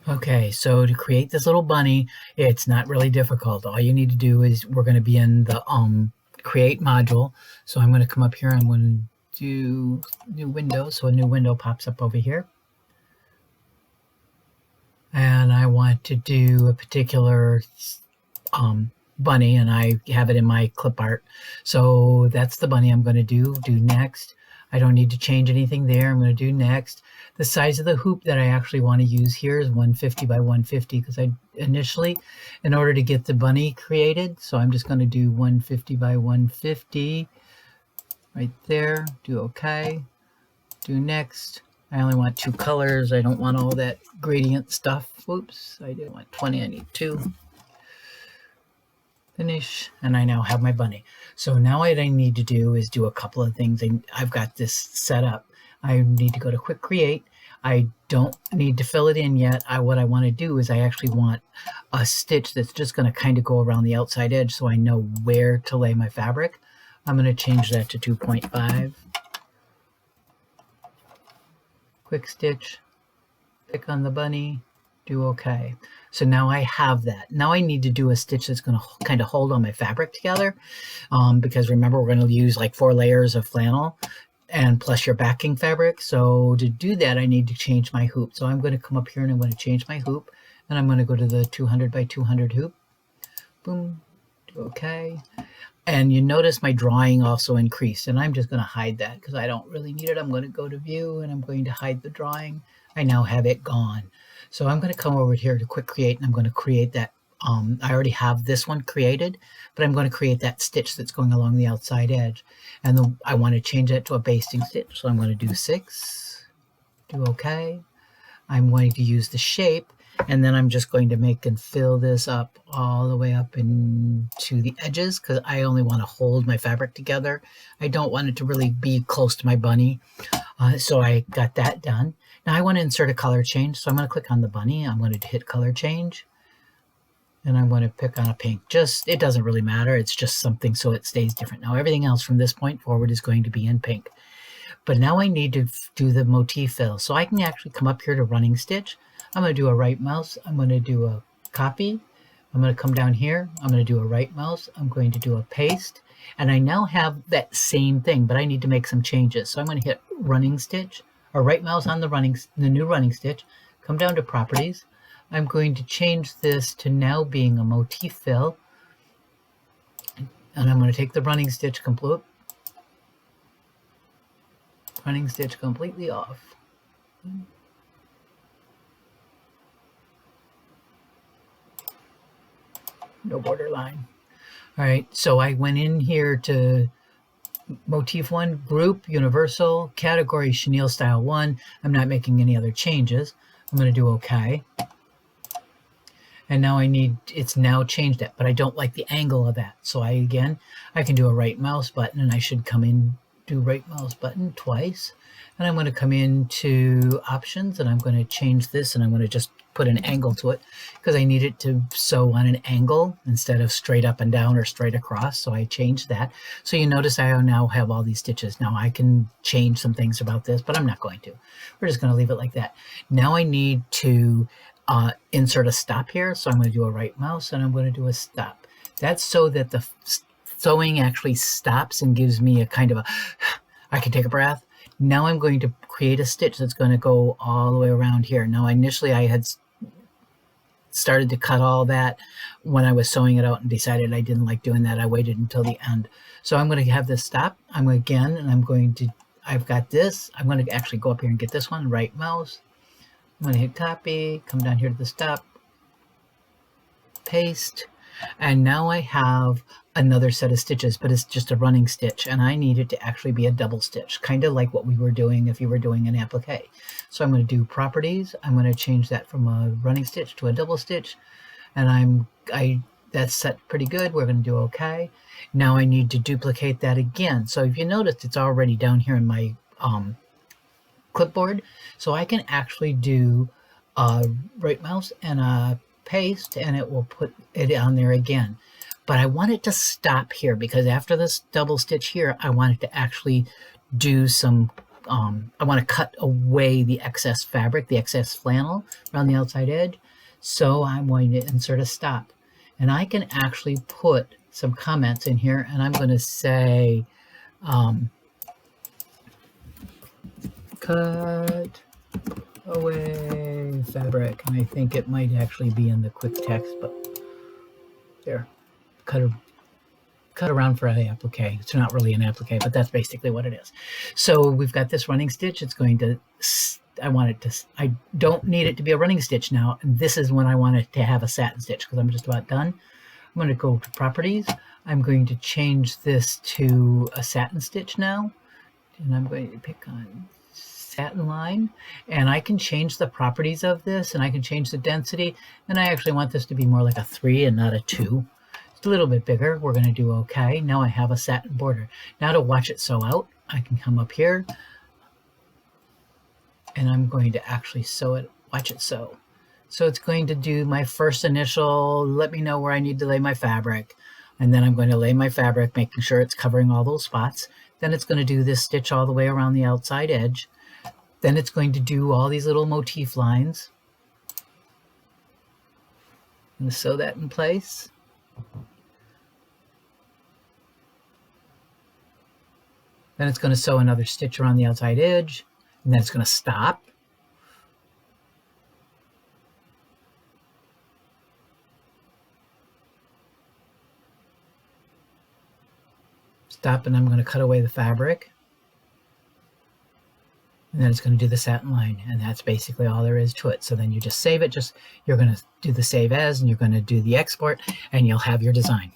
Okay, so to create this little bunny, it's not really difficult. All you need to do is we're going to be in the create module. So I'm going to come up here. I'm going to do new window. So a new window pops up over here. And I want to do a particular bunny, and I have it in my clip art. So that's the bunny I'm going to do next. I don't need to change anything there. I'm going to do next. The size of the hoop that I actually want to use here is 150 by 150 because I initially, in order to get the bunny created, so I'm just going to do 150 by 150 right there. Do OK. Do next. I only want 2 colors. I don't want all that gradient stuff. Whoops, I didn't want 20. I need 2. Finish, and I now have my bunny. So now what I need to do is do a couple of things. I've got this set up. I need to go to quick create. I don't need to fill it in yet. What I want to do is I actually want a stitch that's just going to kind of go around the outside edge so I know where to lay my fabric. I'm going to change that to 2.5. Quick stitch, pick on the bunny, do OK. So now I have that. Now I need to do a stitch that's going to kind of hold all my fabric together because remember we're going to use like 4 layers of flannel and plus your backing fabric. So to do that I need to change my hoop. So I'm going to come up here and I'm going to change my hoop and I'm going to go to the 200 by 200 hoop. Boom, do OK. And you notice my drawing also increased, and I'm just going to hide that because I don't really need it. I'm going to go to view and I'm going to hide the drawing. I now have it gone. So I'm going to come over here to quick create and I'm going to create that. I already have this one created, but I'm going to create that stitch that's going along the outside edge. And I want to change that to a basting stitch. So I'm going to do 6, do OK. I'm going to use the shape, and then I'm just going to make and fill this up all the way up into the edges because I only want to hold my fabric together. I don't want it to really be close to my bunny. So I got that done. Now I want to insert a color change. So I'm going to click on the bunny. I'm going to hit color change. And I'm going to pick on a pink. It doesn't really matter. It's just something so it stays different. Now everything else from this point forward is going to be in pink. But now I need to do the motif fill. So I can actually come up here to running stitch. I'm going to do a right mouse. I'm going to do a copy. I'm going to come down here. I'm going to do a right mouse. I'm going to do a paste. And I now have that same thing, but I need to make some changes. So I'm going to hit running stitch, or right mouse on the new running stitch. Come down to properties. I'm going to change this to now being a motif fill. And I'm going to take the running stitch completely off. No border line. All right, so I went in here to motif 1, group, universal, category, chenille style 1. I'm not making any other changes. I'm going to do OK. And now it's now changed it, but I don't like the angle of that. So I can do a right mouse button, and I should come in, do right mouse button twice. And I'm going to come into options, and I'm going to change this, and I'm going to just put an angle to it because I need it to sew on an angle instead of straight up and down or straight across. So I changed that. So you notice I now have all these stitches. Now I can change some things about this, but I'm not going to. We're just going to leave it like that. Now I need to insert a stop here. So I'm going to do a right mouse and I'm going to do a stop. That's so that the sewing actually stops and gives me a kind of I can take a breath. Now I'm going to create a stitch that's going to go all the way around here. Now initially I had started to cut all that when I was sewing it out and decided I didn't like doing that. I waited until the end. So I'm going to have this stop. I've got this. I'm going to actually go up here and get this one, right mouse. I'm going to hit copy, come down here to the stop, paste, and now I have another set of stitches, but it's just a running stitch, and I need it to actually be a double stitch, kind of like what we were doing if you were doing an applique. So I'm going to do properties. I'm going to change that from a running stitch to a double stitch, and that's set pretty good. We're going to do OK. Now I need to duplicate that again. So if you noticed, it's already down here in my clipboard, so I can actually do a right mouse and a paste, and it will put it on there again. But I want it to stop here because after this double stitch here, I want it to actually do some I want to cut away the excess fabric, the excess flannel around the outside edge. So I'm going to insert a stop. And I can actually put some comments in here, and I'm going to say, cut away fabric. And I think it might actually be in the quick text, but there, cut around for an applique. It's not really an applique, but that's basically what it is. So we've got this running stitch. It's going to, I don't need it to be a running stitch now. And this is when I want it to have a satin stitch because I'm just about done. I'm going to go to properties. I'm going to change this to a satin stitch now. And I'm going to pick on satin line. And I can change the properties of this, and I can change the density. And I actually want this to be more like a 3 and not a 2. It's a little bit bigger. We're going to do okay. Now I have a satin border. Now to watch it sew out, I can come up here and I'm going to actually sew it, watch it sew. So it's going to do my first initial, let me know where I need to lay my fabric. And then I'm going to lay my fabric, making sure it's covering all those spots. Then it's going to do this stitch all the way around the outside edge. Then it's going to do all these little motif lines. I'm going to sew that in place. Then it's going to sew another stitch around the outside edge, and then it's going to stop. Stop, and I'm going to cut away the fabric. And then it's going to do the satin line, and that's basically all there is to it. So then you just save it, you're going to do the save as, and you're going to do the export, and you'll have your design.